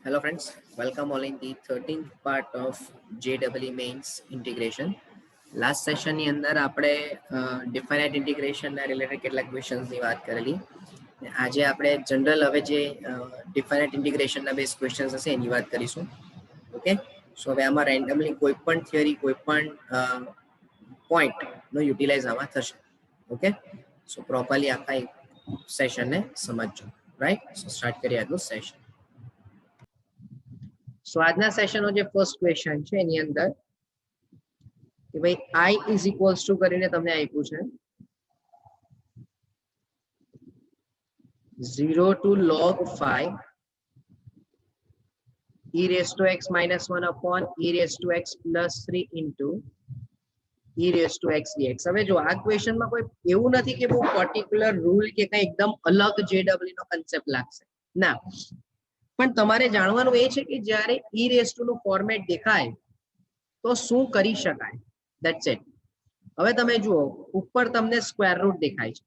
Hello friends, welcome all in the 13th part of JEE Mains integration. Last સેશનની અંદર આપણે ડિફાઇનાઇટ ઇન્ટિગ્રેશનના related કેટલાક ક્વેશ્ચન્સની વાત કરેલી. આજે આપણે જનરલ હવે જે ડિફાઇનાઇટ ઇન્ટિગ્રેશનના બેઝ ક્વેશ્ચન્સ હશે એની વાત કરીશું. ઓકે, સો હવે આમાં રેન્ડમલી કોઈ પણ થિયરી કોઈ પણ પોઈન્ટનો યુટિલાઇઝ આમાં થશે. ઓકે, સો પ્રોપરલી આખા સેશનને સમજજો. રાઈટ, સો સ્ટાર્ટ કરીએ આજનું સેશન. સો આજના સેશનનો જે ફર્સ્ટ ક્વેશ્ચન છે એની અંદર કે ભાઈ i ઇઝ ઇક્વલ્સ ટુ કરીને તમને આપ્યું છે 0 to log 5 e raised to x minus 1 upon e raised to x plus 3 into e raised to x dx. હવે જો આ ક્વેશ્ચનમાં કોઈ એવું નથી કે બહુ પર્ટિક્યુલર રૂલ કે કઈ એકદમ અલગ જેડબલ્યુ નો કન્સેપ્ટ લાગશે ના, પણ તમારે જાણવાનું એ છે કે જ્યારે e raised to નું ફોર્મેટ દેખાય તો શું કરી શકાય. That's it. હવે તમે જુઓ ઉપર તમને સ્ક્વેર રૂટ દેખાય છે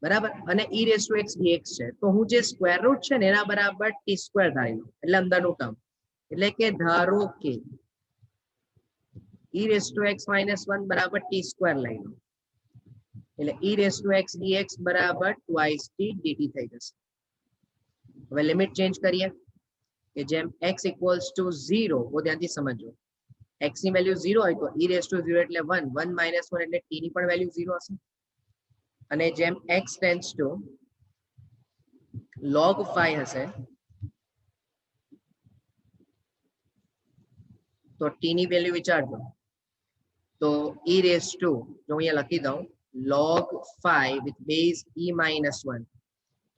બરાબર, અને e raised to x dx છે, તો હું જે સ્ક્વેર રૂટ છે ને એના બરાબર t સ્ક્વેર ધારી લઉં, એટલે અંદરનું ટર્મ, એટલે કે ધારો કે e raised to x minus 1 બરાબર t સ્ક્વેર લઈ લો, એટલે e raised to x dx બરાબર twice t dt થઈ જશે. હવે લિમિટ ચેન્જ કરીએ કે જેમ x ઇક્વલ્સ ટુ 0, બહુ ધ્યાનથી સમજો, x ની વેલ્યુ 0 હોય તો e raised to 0 એટલે 1, 1 minus 1 એટલે t ની પણ વેલ્યુ 0 હશે. અને જેમ x ટેન્ડ્સ ટુ log 5 હશે તો t ની વેલ્યુ વિચારજો, તો e raised to, જો અહીંયા લખી દઉં, log 5 with base e minus 1,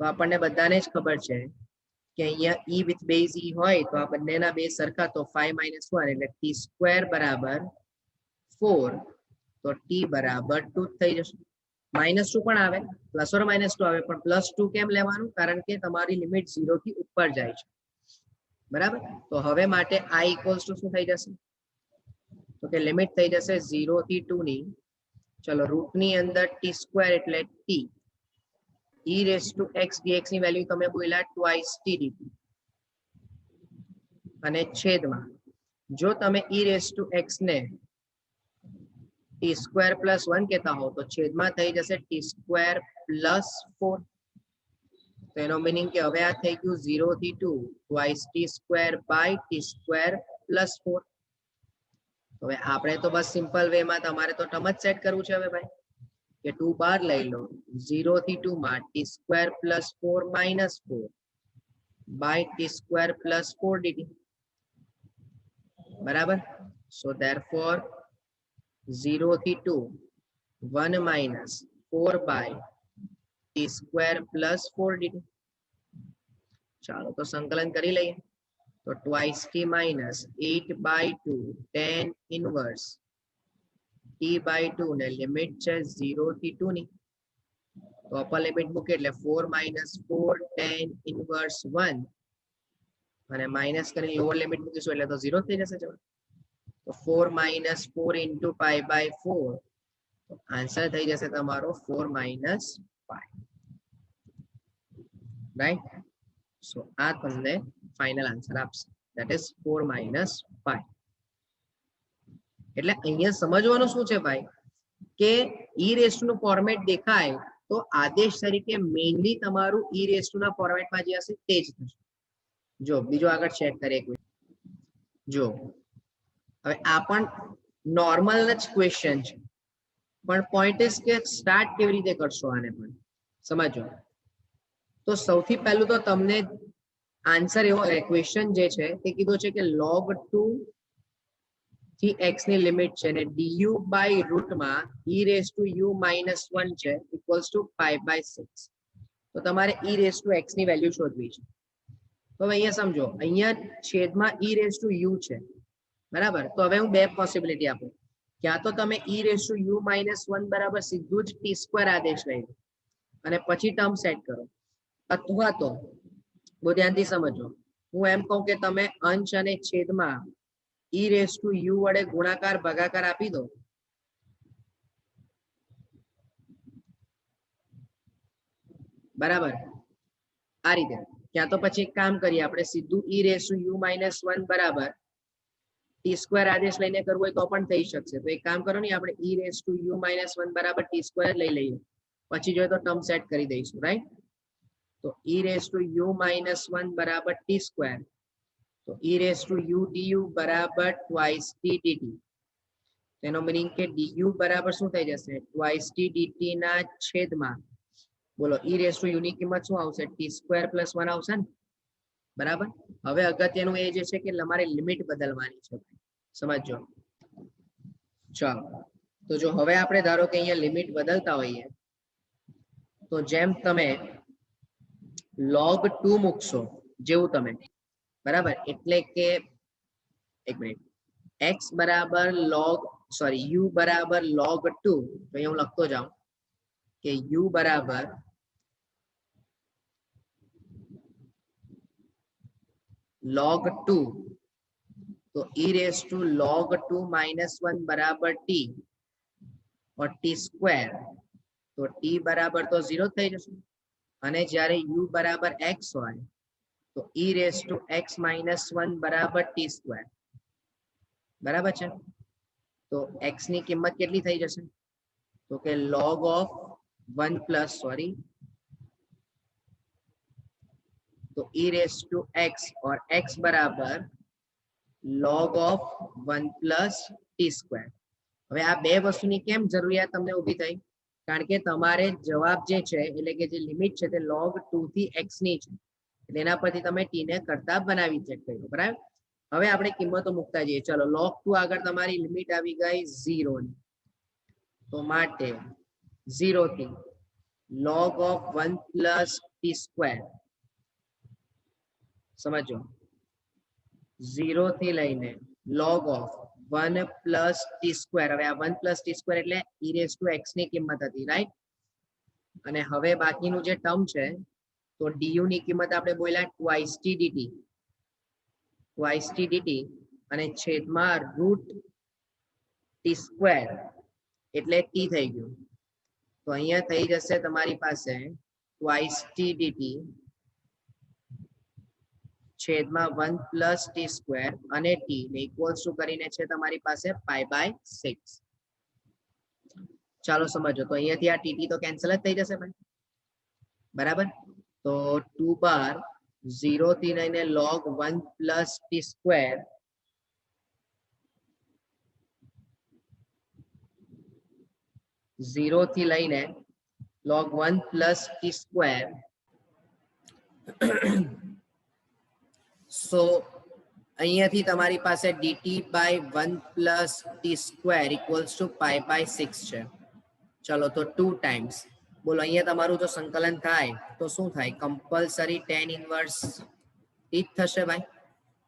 તો આપણને બધાને જ ખબર છે કે અહીંયા e with base e હોય તો આ બંનેના બેઝ સરખા, તો 5 minus 1 એટલે t સ્ક્વેર બરાબર 4, તો t બરાબર 2 થઈ જશે. -2 પણ આવે, પ્લસ ઓર -2 આવે, પણ +2 કેમ લેવાનું, કારણ કે તમારી લિમિટ 0 થી ઉપર જાય છે બરાબર. તો હવે માટે i ઇક્વલ્સ ટુ શું થઈ જશે, તો કે લિમિટ થઈ જશે 0 થી 2 ની, ચલો રૂટની અંદર t સ્ક્વેર એટલે t, e raised to x dx ની વેલ્યુ તમે બોલ્યા twice t dt, અને છેદમાં જો તમે e raised to x ને t સ્ક્વેર પ્લસ 1 કહેતા હો તો છેદમાં થઈ જશે t સ્ક્વેર પ્લસ 4. તો એનો મીનિંગ કે હવે આ થઈ ગયું 0 થી 2 twice t square by t square plus 4. હવે આપણે તો બસ સિમ્પલ વેમાં તમારે તો ટર્મ જ સેટ કરવું છે હવે ભાઈ, કે 2 બાર લઈ લો, 0 થી 2 માં t square plus 4 minus 4 by t square plus 4 dt બરાબર. સો ધેરફોર 0 થી 2 1 minus 4 by t square plus 4 dt. ચાલો તો સંકલન કરી લઈએ, તો twice t minus 8 by 2 10 inverse t by 2 ને લિમિટ છે 0 થી 2 ની, તો અપર લિમિટ મૂકે એટલે 4 minus 4 10 inverse 1, અને માઇનસ કરીને લોઅર લિમિટ મૂકીશું એટલે તો 0 થઈ જશે જવાબ. તો 4 minus 4 into pi by 4, તો આન્સર થઈ જશે તમારો 4 minus pi. રાઈટ, સો આ તમને ફાઇનલ આન્સર આપશે, ધેટ ઇઝ 4 minus pi. એટલે અહીંયા સમજવાનું શું છે ભાઈ, કે e raised to નું ફોર્મેટ દેખાય તો આદેશ તરીકે મેઇનલી તમારું e raised to ના ફોર્મેટમાં જે હશે તે જ થશે. જો બીજો આગળ ચેક કરીએ, જો હવે આ પણ નોર્મલ જ ક્વેશ્ચન છે, પણ પોઈન્ટ ઇઝ કે સ્ટાર્ટ કેવી રીતે કરશો આને પણ સમજો. તો સૌથી પહેલું તો તમને આન્સર એવો ક્વેશ્ચન જે છે તે કીધું છે કે log 2 થી x ની લિમિટ છે ને du બાય રૂટમાં e raised to u minus 1 છે ઇક્વલ્સ ટુ 5/6, તો તમારે e raised to x ની વેલ્યુ શોધવી છે. તો હવે અહીંયા સમજો, અહીંયા છેદમાં e raised to u છે બરાબર, તો હવે હું બે પોસિબિલિટી આપું, ક્યાં તો તમે e raised to u minus 1 બરાબર સીધું જ t સ્ક્વેર આદેશ લઈ લો અને પછી ટર્મ સેટ કરો, અથવા તો બહુ ધ્યાનથી સમજો, હું એમ કહું કે તમે અંશ અને છેદમાં e raised to u વડે ગુણાકાર ભાગાકાર આપી દો, બરાબર આ રીતે, क्या तो પછી એક કામ કરીએ આપણે સીધું e રેસ ટુ u - 1 બરાબર ટી સ્ક્વેર આદેશ લઈને કરવું હોય તો પણ થઈ શકશે. તો એક કામ કરો ને આપણે e રેસ ટુ u - 1 બરાબર ટી સ્ક્વેર લઈ લઈએ, પછી જોઈએ તો ટર્મ સેટ કરી દઈશું, રાઈટ? તો e રેસ ટુ u - 1 બરાબર ટી સ્ક્વેર, તો e raise to u du બરાબર ટ્વાઇસ ટી dt. તેનો મીનિંગ કે du બરાબર શું થઈ જશે? ટ્વાઇસ ટી dt ના છેદમાં બોલો e રેસ ટુ u ની કિંમત શું આવશે? ટી સ્ક્વેર પ્લસ 1 આવશે ને, બરાબર? હવે અગત્યનું એ જે છે કે તમારે લિમિટ બદલવાની છે, સમજો. ચાલો, તો જો હવે આપણે ધારો કે અહીંયા લિમિટ બદલતા હોઈએ તો જેમ તમે log 2 મૂકશો જેવું તમે, બરાબર? એટલે કે એક મિનિટ, x બરાબર u બરાબર log 2, તો અહીંયા હું લખતો જાઉં કે u બરાબર log 2, तो e रेस टू log 2 - 1 बराबर t और t स्क्वायर, तो t बराबर तो 0 થઈ જશે અને જ્યારે u બરાબર x હોય તો e રેસ ટુ x - 1 બરાબર t સ્ક્વેર, બરાબર છે? તો x ની કિંમત કેટલી થઈ જશે? તો કે log of 1 પ્લસ સોરી, तो e रेस टू x और x बराबर log of 1 plus t square. હવે આ બે વસ્તુની કેમ જરૂરિયાત તમને ઊભી થઈ? કારણ કે તમારે જવાબ જે છે એટલે કે જે લિમિટ છે તે log 2 થી x ની છે, એટલે એના પરથી તમે t ને કરતા બનાવી ચેક કર્યું, બરાબર? હવે આપણે કિંમતો મૂકતા જઈએ. ચલો, log 2 આગળ તમારી લિમિટ આવી ગઈ 0 ની, તો માટે 0 થી log of 1 plus t square, સમજો, 0 થી લઈને log of 1 plus t square. હવે આ 1 પ્લસ ટી સ્ક્વેર એટલે e રેસ ટુ x ની કિંમત હતી, રાઈટ? અને હવે બાકીનું જે ટર્મ છે તો du ની કિંમત આપણે બોલ્યા twice T dt, twice T dt અને છેદમાં રૂટ ટી સ્ક્વેર એટલે t થઈ ગયું. તો અહીંયા થઈ જશે તમારી પાસે ટ્વાઇસ ટી dt છેદમાં 1 પ્લસ ટી સ્ક્વેર અને t ને ઇક્વલ્સ ટુ કરીને છે તમારી પાસે π/6. ચાલો સમજો, તો અહીંયાથી આ tt તો કેન્સલ જ થઈ જશે ભાઈ, બરાબર? તો 2 બાર 0 થી લઈને log 1 પ્લસ ટી સ્ક્વેર, 0 થી લઈને log 1 plus t square, so અહીંયાથી તમારી પાસે dt by 1 plus t square equals to π/6 છે. ચલો, તો 2 ટાઈમ્સ, બોલો અહીંયા તમારું જો સંકલન થાય તો શું થાય? કમ્પલસરી tan ઇનવર્સ t થશે ભાઈ,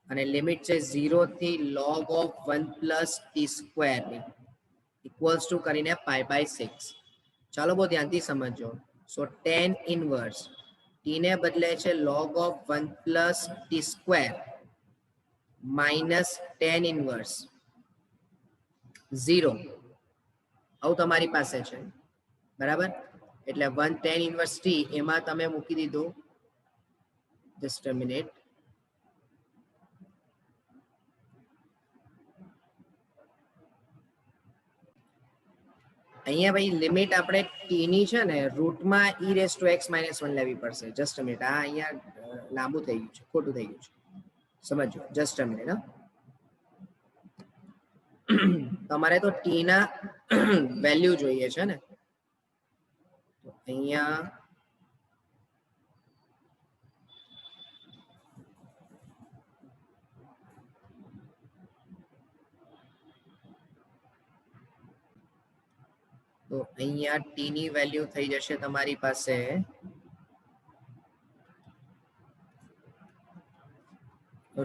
અને લિમિટ છે 0 થી log of 1 plus t square ની ઇક્વલ્સ ટુ કરીને π/6. ચાલો બહુ ધ્યાનથી સમજો. સો tan ઇનવર્સ t ને બદલે છે log of 1 plus t square minus tan inverse 0, આવું તમારી પાસે છે, બરાબર? એટલે 1 tan ઇનવર્સ t એમાં તમે મૂકી દીધું, જસ્ટ અ મિનિટ, અહીંયા ભાઈ લિમિટ આપણે t ની છે ને રૂટમાં e રેસ ટુ x - 1 લેવી પડશે. જસ્ટ અ મિનિટ, આ અહીંયા લાંબુ થઈ ગયું છે, ખોટું થઈ ગયું છે, સમજો. જસ્ટ અ મિનિટ, તમારે તો t ના વેલ્યુ જોઈએ છે ને, તો અહીંયા t ની વેલ્યુ થઈ જશે તમારી પાસે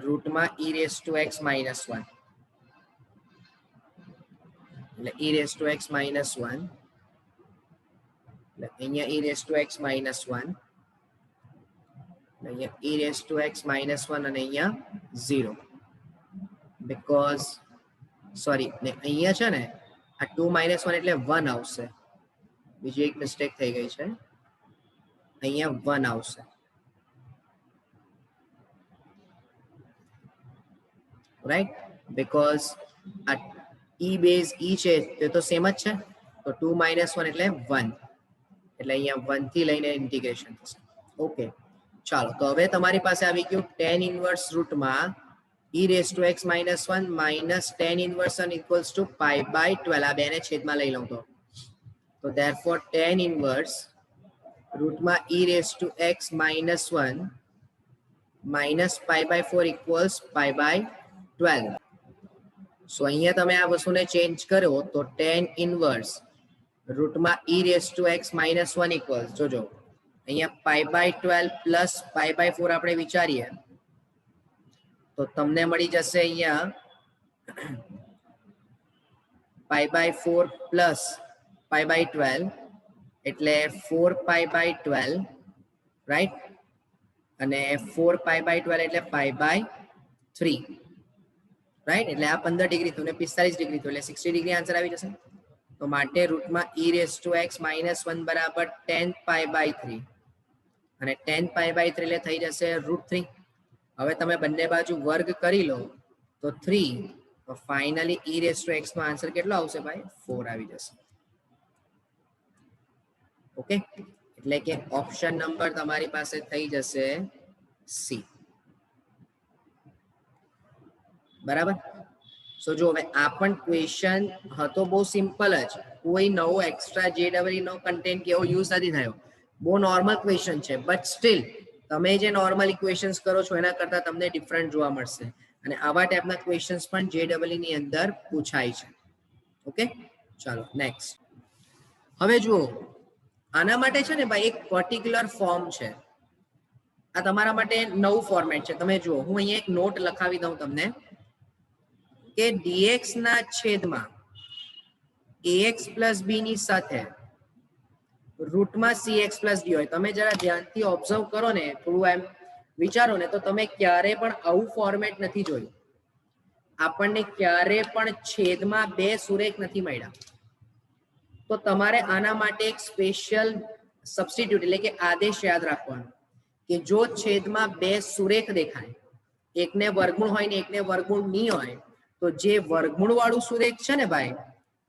રૂટમાં e રેસ ટુ x - 1, એટલે e રેસ ટુ x - 1, એટલે અહીંયા e રેસ ટુ x - 1, અહીંયા e રેસ ટુ x - 1 અને અહીંયા 0, બીકોઝ સોરી, ને અહીંયા છે ને આ 2 - 1 એટલે 1 આવશે, બીજી એક મિસ્ટેક થઈ ગઈ છે, અહીંયા 1 આવશે, રાઈટ, બીકોઝ આ e બેઝ e છે તે તો સેમ જ છે, તો 2 - 1 એટલે 1, એટલે અહીંયા 1 થી લઈને ઇન્ટિગ્રેશન થશે. ઓકે, ચાલો તો હવે તમારી પાસે આવી ગયું tan ઇનવર્સ રૂટમાં e raise to x - 1 minus tan inverse 1 equals to pi by 12. આ બેને છેદમાં લઈ લઉં તો therefore tan ઇનવર્સ રૂટમાં e raise to x - 1 minus pi by 4 equals pi by 12. So અહીંયા તમે આ વસ્તુને ચેન્જ કરો તો tan ઇનવર્સ રૂટમાં e raise to x - 1 equals, જોજો અહીંયા pi by 12 plus pi by 4 આપણે વિચારીએ તો તમને મળી જશે અહીંયા pi by 4 plus pi by 12 એટલે 4 પાઈ બાય 12, રાઈટ, અને 4 પાઈ બાય 12 એટલે પાઈ બાય 3, રાઈટ, એટલે આ 15 ડિગ્રી થયું ને 45 ડિગ્રી થયું એટલે 60 ડિગ્રી આન્સર આવી જશે. તો માટે રૂટમાં e રેઝ ટુ x - 1 બરાબર tan પાઈ બાય 3, અને tan પાઈ બાય 3 એટલે થઈ જશે √3. હવે તમે બંને બાજુ વર્ગ કરી લો તો 3, તો finally e raise to x નો આન્સર કેટલો આવશે ભાઈ? 4 આવી જશે. ઓકે, એટલે કે ઓપ્શન નંબર તમારી પાસે થઈ જશે સી. બરાબર. સો જો હવે આ પણ ક્વેશ્ચન હતો બહુ સિમ્પલ જ, કોઈ નવો એક્સ્ટ્રા JEE નો કન્ટેન્ટ કેવો યુઝ નથી થયો, બહુ નોર્મલ ક્વેશ્ચન છે, બટ સ્ટીલ તમે જે નોર્મલ ઇક્વેશન્સ કરો છો એના કરતા તમને ડિફરન્ટ જોવા મળશે, અને આવા ટાઈપના ક્વેશ્ચન્સ પણ JEE ની અંદર પૂછાય છે. ઓકે, ચાલો નેક્સ્ટ. હવે જુઓ, આના માટે છે ને ભાઈ એક પર્ટિક્યુલર ફોર્મ છે. આ તમારા માટે નવું ફોર્મેટ છે. તમે જુઓ, હું અહીંયા એક નોટ લખાવી દઉં તમને કે dx ના છેદમાં ax પ્લસ b ની સાથે રૂટમાં cx પ્લસ d હોય. તમે જરા ધ્યાનથી ઓબ્ઝર્વ કરો ને, થોડું એમ વિચારો ને, તો તમે ક્યારે પણ આવું ફોર્મેટ નથી જોયું. આપણને ક્યારે પણ છેદમાં બે સુરેખ નથી મળ્યા. તો તમારે આના માટે એક સ્પેશિયલ સબસ્ટિટ્યુટ એટલે કે આદેશ યાદ રાખવાનો કે જો છેદમાં બે સુરેખ દેખાય, એકને વર્ગમૂળ હોય ને એકને વર્ગમૂળ નહીં હોય, તો જે વર્ગમૂળ વાળું સુરેખ છે ને ભાઈ,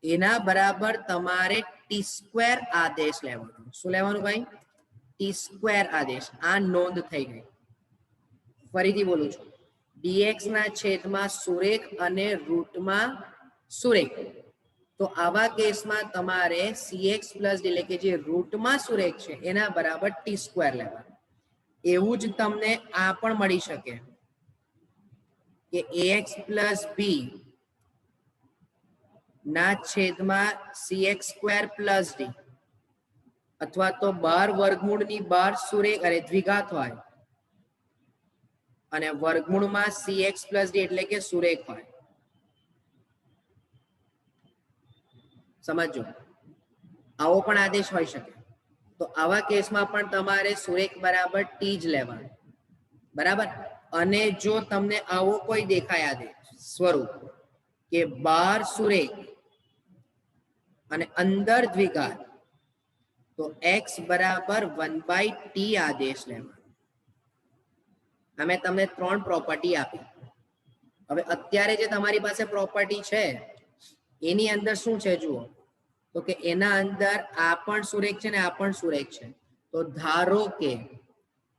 એના બરાબર તમારે ટી સ્ક્વેર આદેશ લેવાનો. શું લેવાનું ભાઈ? ટી સ્ક્વેર આદેશ. આ નોંધ થઈ ગઈ. ફરીથી બોલું છું, dx ના છેદમાં સુરેખ અને રૂટમાં સુરેખ, તો આવા કેસમાં તમારે cx પ્લસ એટલે કે જે રૂટમાં સુરેખ છે એના બરાબર ટી સ્ક્વેર લેવાનું. એવું જ તમને આ પણ મળી શકે કે ax પ્લસ b ના છેદમાં cx સ્ક્વેર પ્લસ d, અથવા તો 12 વર્ગમૂળની 12 સુરેખ અરે દ્વિઘાત હોય અને વર્ગમૂળમાં cx પ્લસ d એટલે કે સુરેખ હોય. સમજો, આવો પણ આદેશ હોઈ શકે. તો આવા કેસમાં પણ તમારે સુરેખ બરાબર ટી જ લેવાનું. બરાબર. અને જો તમને આવો કોઈ દેખાય આદેશ સ્વરૂપ કે 12 સુરેખ અને અંદર દ્વિઘાત, તો x બરાબર 1/t આદેશ લેવાનો. અમે તમને 3 પ્રોપર્ટી આપી. હવે અત્યારે જે તમારી પાસે પ્રોપર્ટી છે એની અંદર શું છે જુઓ, તો કે એના અંદર આ પણ સુરેખ છે ને આ પણ સુરેખ છે. તો ધારો કે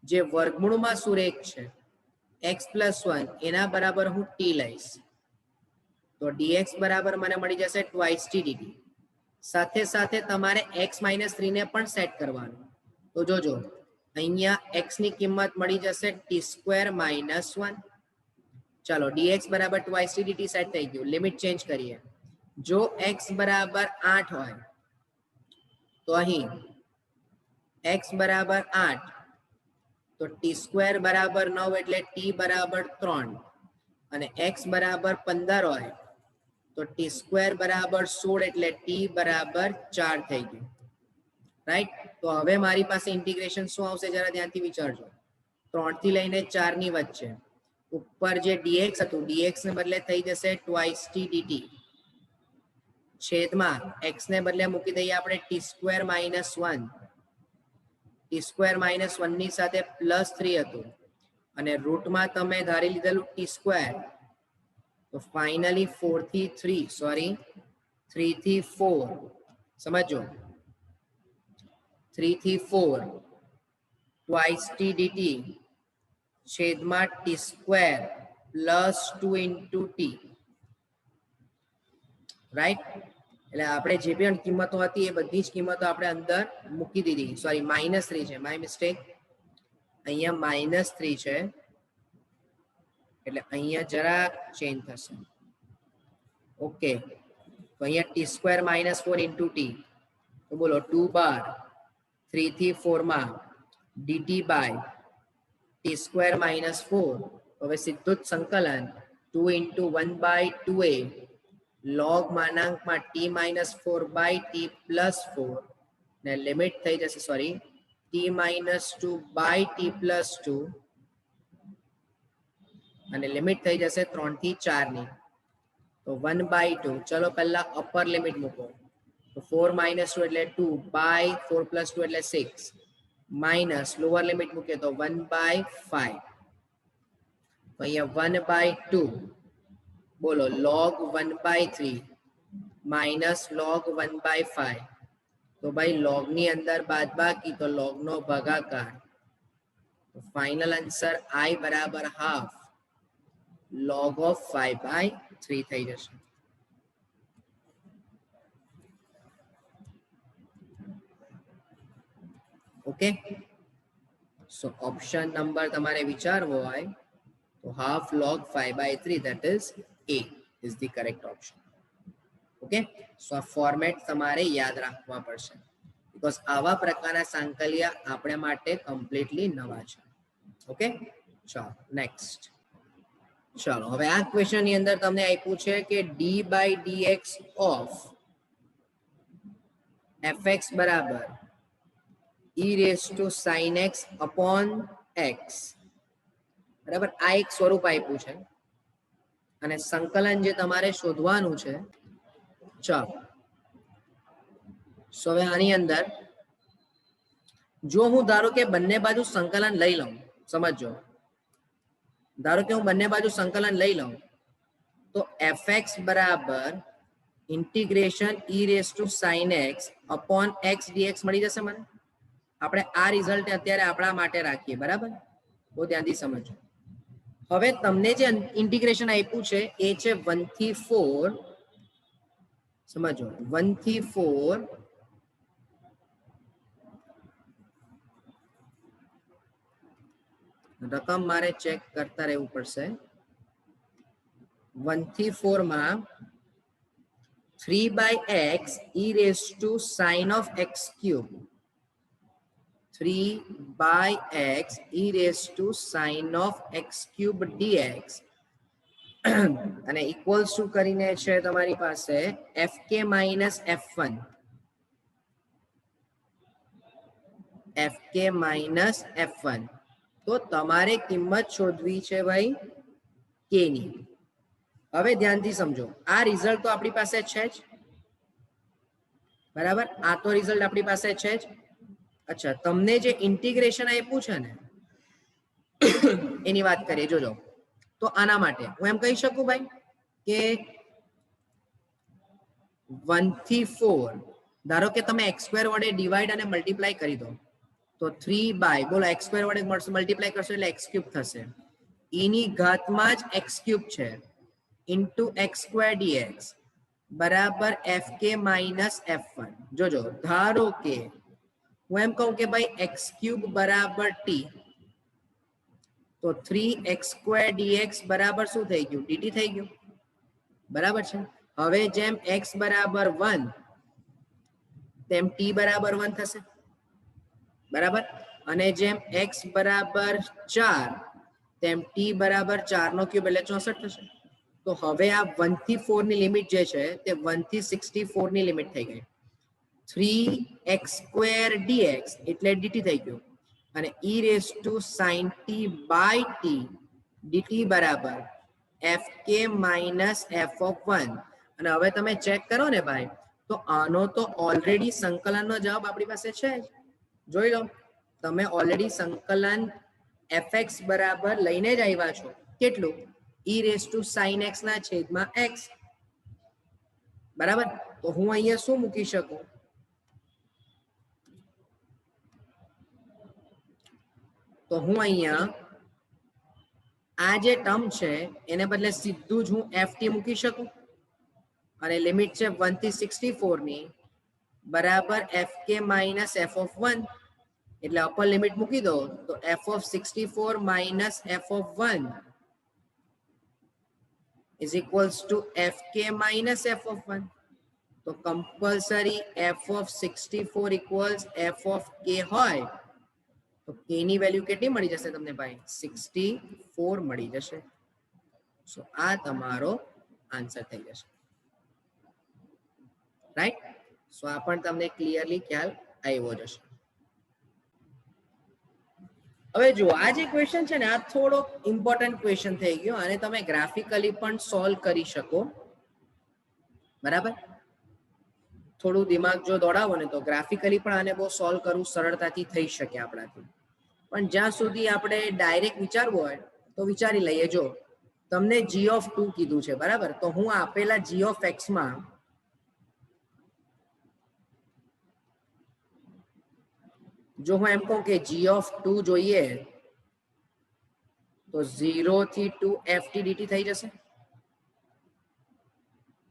જે વર્ગમૂળમાં સુરેખ છે x પ્લસ 1 એના બરાબર હું t લઈશ, તો dx બરાબર મને મળી જશે 2t dt. સાથે સાથે તમારે x - 3 ને પણ સેટ કરવાનું. તો જોજો, અહીંયા x ની કિંમત મળી જશે t સ્ક્વેર માઇનસ 1. ચાલો, dx બરાબર 2t dt સેટ થઈ ગયું. લિમિટ ચેન્જ કરીએ. જો x બરાબર 8 હોય તો અહીં x બરાબર 8, તો t સ્ક્વેર બરાબર 9 એટલે t બરાબર 3, અને x બરાબર 15 હોય તો t સ્ક્વેર બરાબર 16 એટલે t બરાબર 4 થઈ ગયું. રાઈટ. તો હવે મારી પાસે ઇન્ટિગ્રેશન શું આવશે જરા ધ્યાનથી વિચારજો. 3 થી લઈને 4 ની વચ્ચે ઉપર જે dx હતું, dx ને બદલે થઈ જશે 2t dt. છેદમાં x ને બદલે મૂકી દઈએ આપણે t square minus 1. t square minus 1 ની સાથે પ્લસ 3 હતું, અને રૂટમાં તમે ધારી લીધેલું t સ્ક્વેર, तो फाइनली 4 થી 3 सॉरी 3 થી 4 समझो 3 થી 4 ट्वाइस टी dt छेदमा t square plus 2 into t right એટલે આપણે જે પણ કિંમતો હતી એ બધી જ કિંમતો આપણે અંદર મૂકી દીધી સોરી -3 છે માય મિસ્ટેક અહીંયા -3 છે એટલે અહીંયા જરા ચેન્જ થશે ઓકે તો અહીંયા t² -4 into t તો બોલો 2 બાર 3 થી 4 માં dt by t² -4 હવે સીધું જ સંકલન 2 into 1 by 2a log માનાંકમાં t -4 by t plus 4 ને લિમિટ થઈ જશે sorry t -2 by t plus 2 અને લિમિટ થઈ જશે 3 થી 4 ની તો 1 by 2 ચલો પહેલા અપર લિમિટ મૂકો તો 4 - 2 એટલે 2 by 4 plus 2 એટલે 6 માઇનસ લોઅર લિમિટ મૂકીએ તો 1 by 5 તો અહીંયા 1 by 2 बोलो log 1 by 3 minus log 1 by 5 तो भाई log नी अंदर बाद बाकी तो log नो भागाकार तो फाइनल आंसर I बराबर हाफ log of 5 by 3 થઈ જશે ओके सो ऑप्शन नंबर તમારે વિચારવો હોય तो half log 5 by 3 that is A is the correct option. Okay, so આ ફોર્મેટ તમારે યાદ રાખવા પડશે because આવા પ્રકારના સાંકલ્ય આપણે માટે કમ્પ્લીટલી નવા છે ઓકે ચાલો નેક્સ્ટ ચાલો હવે આ ક્વેશ્ચન ની અંદર તમને આપ્યું છે કે d by dx of fx બરાબર e raised to sin x upon x બરાબર આ એક સ્વરૂપ આપ્યું છે અને સંકલન જે તમારે શોધવાનું છે ચાલો સો હવે આની અંદર જો હું ધારો કે બંને બાજુ સંકલન લઈ લઉં સમજો ધારો કે હું બંને બાજુ સંકલન લઈ લઉં તો fx બરાબર integration e raised to sin x upon x dx મળી જશે મને આપણે આ રિઝલ્ટ અત્યારે આપણા માટે રાખીએ બરાબર બહુ ધ્યાનથી સમજો હવે તમને જે ઇન્ટિગ્રેશન આપ્યું છે એ છે 1 થી 4 સમજો 1 થી 4 રકમ મારે ચેક કરતા રહેવું પડશે 1 થી 4 માં 3 by x e raised to sin of x cube 3 by x e raised to sin of x cube dx અને equals to કરીને છે તમારી પાસે fk minus f1 fk minus f1 તો તમારે કિંમત શોધવી છે ભાઈ k ની હવે ધ્યાનથી સમજો આ રિઝલ્ટ તો આપણી પાસે છે જ બરાબર આ તો રિઝલ્ટ આપણી પાસે છે જ अच्छा તમને જે ઇન્ટિગ્રેશન આપ્યું છે ને એની વાત કરીએ જોજો તો આના માટે હું એમ કહી શકું ભાઈ કે 1 થી 4 ધારો કે તમે x² વડે ડિવાઈડ અને મલ્ટીપ્લાય કરી દો તો 3 બાય બોલો x² વડે મલ્ટીપ્લાય કરશો એટલે x³ થશે e ની ઘાતમાં જ x³ છે ઇન્ટુ x² dx બરાબર fk માઇનસ f1 જોજો ધારો કે હું એમ કહું કે ભાઈ x³ બરાબર t તો 3x² dx બરાબર શું થઈ ગયું dt થઈ ગયું બરાબર છે હવે જેમ x બરાબર 1 તેમ t બરાબર 1 થશે બરાબર અને જેમ x બરાબર 4 તેમ t બરાબર 4 નો ક્યુબ એટલે 64 થશે તો હવે આ 1 થી 4 ની લિમિટ જે છે તે 1 થી 64 ની લિમિટ થઈ ગઈ 3x² dx એટલે dt થઈ ગયું અને e raised to sin t by t dt બરાબર fk minus f of 1 અને હવે તમે ચેક કરો ને ભાઈ તો આનો તો ઓલરેડી સંકલનનો જવાબ આપણી પાસે છે જોઈ લો તમે ઓલરેડી સંકલન fx બરાબર લઈને જ આવ્યા છો કેટલું e raise to sine x ના છેદમાં એક્સ, બરાબર. તો હું અહીંયા શું મૂકી શકું? તો હું અહીંયા આ જે ટર્મ છે એને બદલે સીધું જ હું ft મૂકી શકું અને લિમિટ છે 1 થી 64 ની બરાબર fk માઇનસ f ઓફ 1, એટલે અપર લિમિટ મૂકી દો તો f of 64 minus f of 1 is equals to fk minus f of 1. તો compulsory f of 64 equals f of k હોય તો k ની વેલ્યુ કેટલી મળી જશે તમને ભાઈ? 64 મળી જશે. સો આ તમારો આન્સર થઈ જશે, રાઈટ. સો આ પણ તમને ક્લિયરલી ખ્યાલ આવ્યો જશે. હવે જો આ જે ક્વેશ્ચન છે ને આ થોડો ઇમ્પોર્ટન્ટ ક્વેશ્ચન થઈ ગયો અને તમે ગ્રાફિકલી પણ સોલ્વ કરી શકો, બરાબર. થોડું દિમાગ જો દોડાવો ને તો ગ્રાફિકલી પણ આને બહુ સોલ્વ કરવું સરળતાથી થઈ શકે આપણાથી. પણ જ્યાં સુધી આપણે ડાયરેક્ટ વિચારવું હોય તો વિચારી લઈએ. જો તમને g ઓફ 2 કીધું છે, બરાબર, તો હું આપેલા g ઓફ x માં જો હું એમ કહું કે g ઓફ 2 જોઈએ તો 0 થી 2 ft dt થઈ જશે.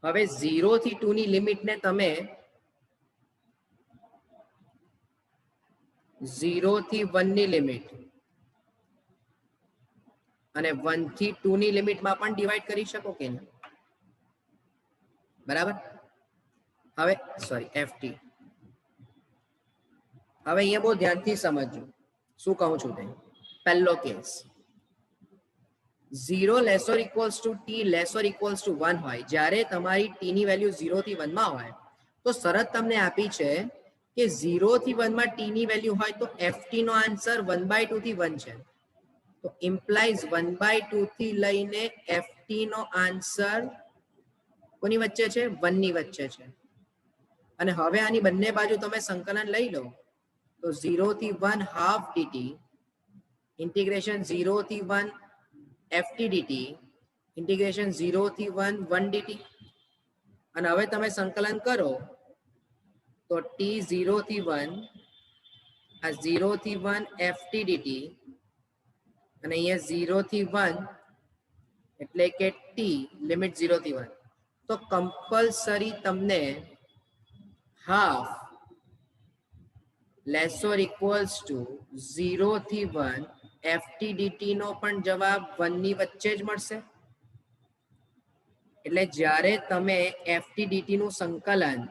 હવે 0 થી 2 ની લિમિટ ને તમે 0 થી 1 ની લિમિટ અને 1 થી 2 ની લિમિટમાં પણ ડિવાઈડ કરી શકો કે નહીં? બરાબર. હવે સોરી ft. હવે અહીંયા બહુ ધ્યાનથી સમજજો શું કહું છું તે. પહેલો case 0 less or equals to t less or equals to 1 હોય, જ્યારે તમારી t ની વેલ્યુ 0 થી 1 માં હોય તો શરત તમને આપી છે કે 0 થી 1 માં t ની વેલ્યુ હોય તો ft નો આન્સર 1/2 થી 1 છે. તો ઇમ્પ્લાઇઝ 1/2 થી લઈને ft નો આન્સર કોની વચ્ચે છે? 1 ની વચ્ચે છે. અને હવે આની બંને બાજુ તમે સંકલન લઈ લો તો 0 થી 1 હાફ dt ઇન્ટિગ્રેશન 0 થી 1 ft dt ઇન્ટિગ્રેશન 0 થી 1 1 dt. અને હવે તમે સંકલન કરો તો t 0 થી 1 આ 0 થી 1 ft dt અને અહીંયા 0 થી 1 એટલે કે t લિમિટ 0 થી 1. તો કમ્પલસરી તમને half less or equals to 0 થી 1 ft dt નો પણ જવાબ 1 ની વચ્ચે જ મળશે. એટલે જ્યારે તમે ft dt નું સંકલન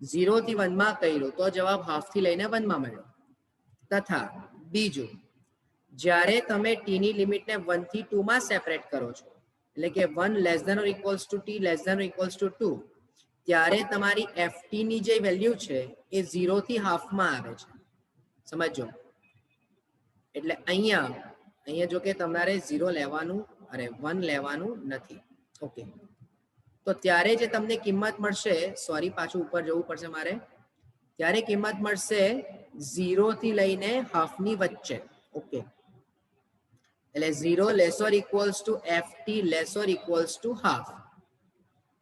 0 થી 1 માં કર્યું તો જવાબ હાફ થી લઈને 1 માં મળ્યો. તથા બીજું, જ્યારે તમે t ની લિમિટને 1 થી 2 માં સેપરેટ કરો છો, એટલે કે 1 less than or equals to t less than or equals to 2, ત્યારે તમારી ft ની જે વેલ્યુ છે એ 0 થી હાફમાં આવે છે. સમજો. એટલે અહીંયા જો કે તમારે 0 લેવાનું અરે 1 લેવાનું નથી. ઓકે. તો ત્યારે જે તમને કિંમત મળશે, સોરી પાછું ઉપર જવું પડશે મારે, ત્યારે કિંમત મળશે 0 થી લઈને હાફની વચ્ચે. ઓકે. એટલે 0 less or equals to ft less or equals to half.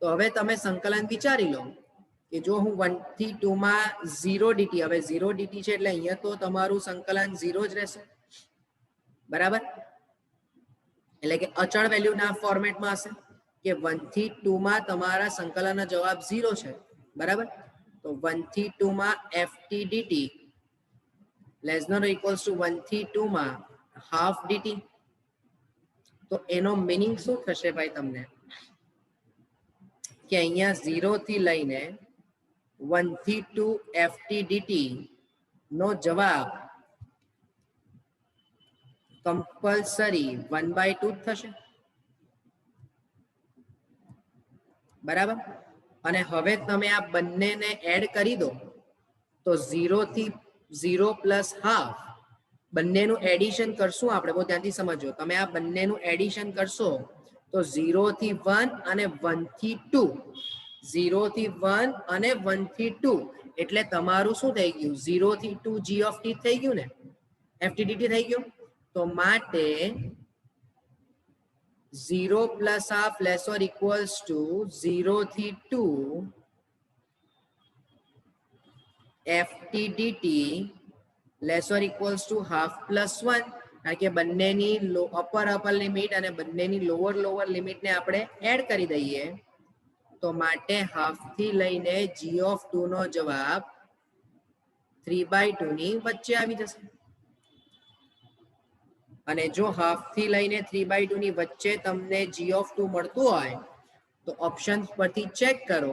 તો હવે તમે સંકલન વિચારી લો કે જો હું 1 થી 2 માં 0 dt, હવે 0 dt છે એટલે અહીંયા તો તમારું સંકલન 0 જ રહેશે, બરાબર. એટલે કે અચળ વેલ્યુના ફોર્મેટમાં હશે કે 1 થી 2 માં તમારા સંકલનનો જવાબ 0 છે, બરાબર. તો 1 થી 2 માં ft dt less than or equals to 1 થી 2 માં હાફ dt. તો એનો મીનિંગ શું થશે ભાઈ તમને કે અહીંયા 0 થી લઈને 1 થી 2 ft dt નો જવાબ કમ્પલસરી 1/2 થશે, બરાબર. અને હવે તમે આ બંનેને એડ કરી દો તો 0 થી 0 પ્લસ હાફ બંનેનું એડિશન કરશું આપણે. બહુ ધ્યાનથી સમજો. તમે આ બંનેનું એડિશન કરશો તો 0 થી 1 અને 1 થી 2, 0 થી 1 અને 1 થી 2 એટલે તમારું શું થઈ ગયું? 0 થી 2 g of t થઈ ગયું ને, ft dt થઈ ગયું. તો માટે 0 plus half less or equals to 0 થી 2 ft dt less or equals to half plus 1, કારણ કે બંનેની અપર લિમિટ અને બંનેની લોઅર લિમિટને આપણે એડ કરી દઈએ તો માટે હાફ થી લઈને g of 2 નો જવાબ 3/2 ની વચ્ચે આવી જશે. અને જો હાફ થી લઈને 3/2 ની વચ્ચે તમને g of 2 મળતું હોય તો ઓપ્શન પરથી ચેક કરો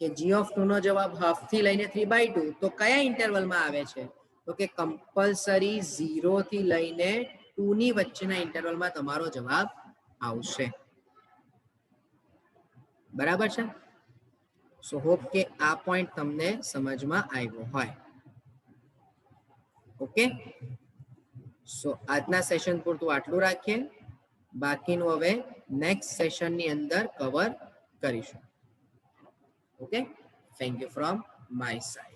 કે g of 2 નો જવાબ હાફ થી લઈને 3/2 તો કયા ઇન્ટરવલમાં આવે છે, તો કે કમ્પલસરી 0 થી લઈને 2 ની વચ્ચેના ઇન્ટરવલમાં તમારો જવાબ આવશે. બરાબર છે? સો હોપ કે આ પોઈન્ટ તમને સમજમાં આવ્યો હોય. ઓકે, સો આજના સેશન પૂરતું આટલું રાખીએ, બાકીનું હવે નેક્સ્ટ સેશનની અંદર કવર કરીશું. Okay, thank you from my side.